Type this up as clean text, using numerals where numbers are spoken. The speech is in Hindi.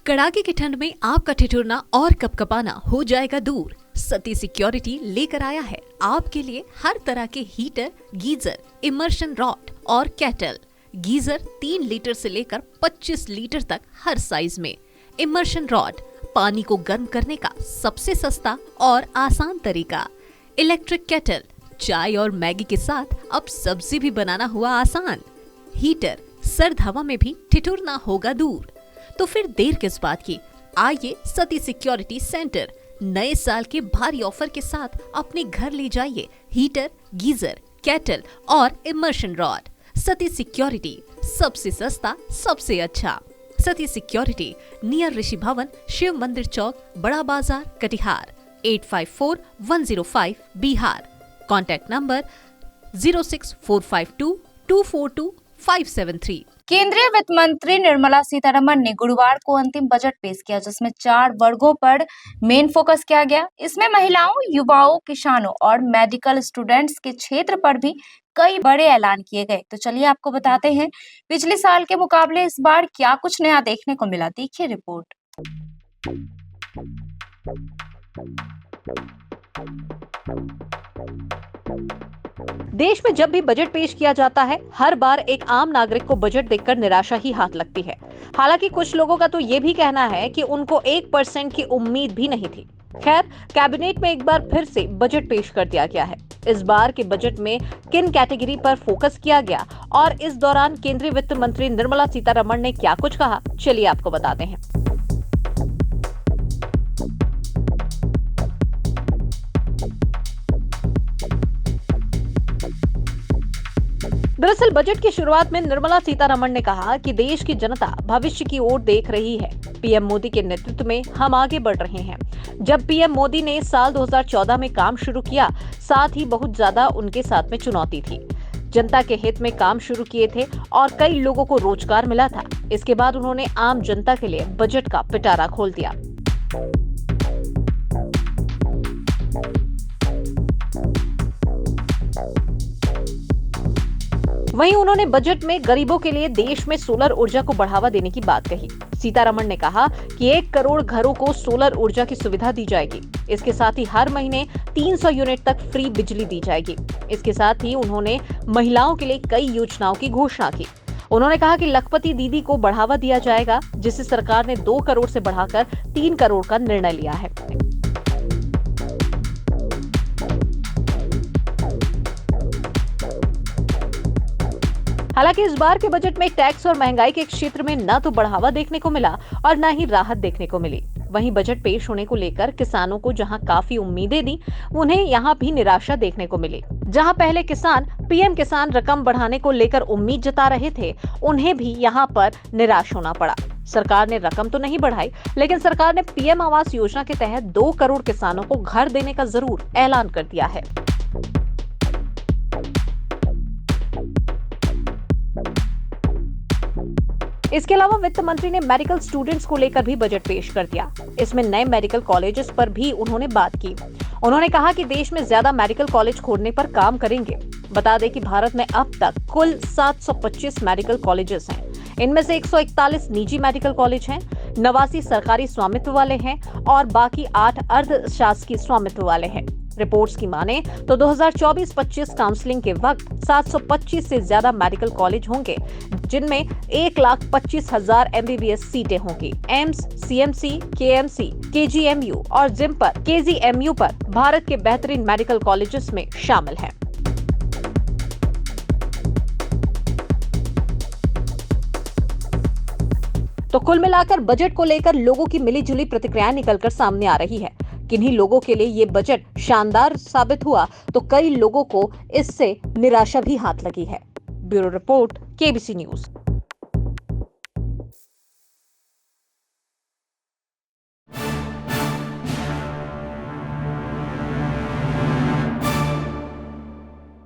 कड़ाके की ठंड में आपका ठिठुरना और कपकपाना हो जाएगा दूर। सती सिक्योरिटी लेकर आया है आपके लिए हर तरह के हीटर, गीजर, इमर्शन रॉड और केटल। गीजर 3 लीटर से लेकर 25 लीटर तक हर साइज में। इमर्शन रॉड पानी को गर्म करने का सबसे सस्ता और आसान तरीका। इलेक्ट्रिक केटल चाय और मैगी के साथ अब सब्जी भी बनाना हुआ आसान। हीटर सर्द हवा में भी ठिठुरना होगा दूर। तो फिर देर किस बात की, आइए सती सिक्योरिटी सेंटर नए साल के भारी ऑफर के साथ अपने घर ले जाइए हीटर, गीजर, केटल और इमर्शन रॉड। सती सिक्योरिटी सबसे सस्ता, सबसे अच्छा। सती सिक्योरिटी नियर ऋषि भवन, शिव मंदिर चौक, बड़ा बाजार, कटिहार। 854105 बिहार। Contact number 06452242573। केंद्रीय वित्त मंत्री निर्मला सीतारमण ने गुरुवार को अंतिम बजट पेश किया, जिसमें 4 वर्गों पर मेन फोकस किया गया। इसमें महिलाओं, युवाओं, किसानों और मेडिकल स्टूडेंट्स के क्षेत्र पर भी कई बड़े ऐलान किए गए। तो चलिए आपको बताते हैं पिछले साल के मुकाबले इस बार क्या कुछ नया देखने को मिला। देखिए रिपोर्ट। देश में जब भी बजट पेश किया जाता है, हर बार एक आम नागरिक को बजट देखकर निराशा ही हाथ लगती है। हालांकि कुछ लोगों का तो ये भी कहना है कि उनको 1% की उम्मीद भी नहीं थी। खैर, कैबिनेट में एक बार फिर से बजट पेश कर दिया गया है। इस बार के बजट में किन कैटेगरी पर फोकस किया गया और इस दौरान केंद्रीय वित्त मंत्री निर्मला सीतारमण ने क्या कुछ कहा, चलिए आपको बताते हैं। दरअसल बजट की शुरुआत में निर्मला सीतारमण ने कहा कि देश की जनता भविष्य की ओर देख रही है। पीएम मोदी के नेतृत्व में हम आगे बढ़ रहे हैं। जब पीएम मोदी ने साल 2014 में काम शुरू किया, साथ ही बहुत ज्यादा उनके साथ में चुनौती थी। जनता के हित में काम शुरू किए थे और कई लोगों को रोजगार मिला था। इसके बाद उन्होंने आम जनता के लिए बजट का पिटारा खोल दिया। वहीं उन्होंने बजट में गरीबों के लिए देश में सोलर ऊर्जा को बढ़ावा देने की बात कही। सीतारमण ने कहा कि 1 करोड़ घरों को सोलर ऊर्जा की सुविधा दी जाएगी। इसके साथ ही हर महीने 300 यूनिट तक फ्री बिजली दी जाएगी। इसके साथ ही उन्होंने महिलाओं के लिए कई योजनाओं की घोषणा की। उन्होंने कहा कि लखपति दीदी को बढ़ावा दिया जाएगा, जिसे सरकार ने 2 करोड़ से बढ़ाकर 3 करोड़ का निर्णय लिया है। हालांकि इस बार के बजट में टैक्स और महंगाई के क्षेत्र में न तो बढ़ावा देखने को मिला और न ही राहत देखने को मिली। वहीं बजट पेश होने को लेकर किसानों को जहां काफी उम्मीदें दी, उन्हें यहां भी निराशा देखने को मिली। जहां पहले किसान पीएम किसान रकम बढ़ाने को लेकर उम्मीद जता रहे थे, उन्हें भी यहां पर निराश होना पड़ा। सरकार ने रकम तो नहीं बढ़ाई, लेकिन सरकार ने पीएम आवास योजना के तहत 2 करोड़ किसानों को घर देने का जरूर ऐलान कर दिया है। इसके अलावा वित्त मंत्री ने मेडिकल स्टूडेंट्स को लेकर भी बजट पेश कर दिया। इसमें नए मेडिकल कॉलेजेस पर भी उन्होंने बात की। उन्होंने कहा कि देश में ज्यादा मेडिकल कॉलेज खोलने पर काम करेंगे। बता दें कि भारत में अब तक कुल 725 मेडिकल कॉलेजेस हैं। इनमें से 141 निजी मेडिकल कॉलेज हैं, 89 सरकारी स्वामित्व वाले हैं और बाकी 8 अर्ध शासकीय स्वामित्व वाले हैं। रिपोर्ट्स की माने तो 2024-25 काउंसलिंग के वक्त 725 से ज्यादा मेडिकल कॉलेज होंगे, जिनमें 1,25,000 MBBS सीटें होंगी। एम्स, CMC, KMC, KGMU और जिम पर KZMU पर भारत के बेहतरीन मेडिकल कॉलेजेस में शामिल हैं। तो कुल मिलाकर बजट को लेकर लोगों की मिलीजुली प्रतिक्रियाएं निकलकर सामने आ रही है। किन्हीं लोगों के लिए ये बजट शानदार साबित हुआ, तो कई लोगों को इससे निराशा भी हाथ लगी है। Bureau report, KBC news.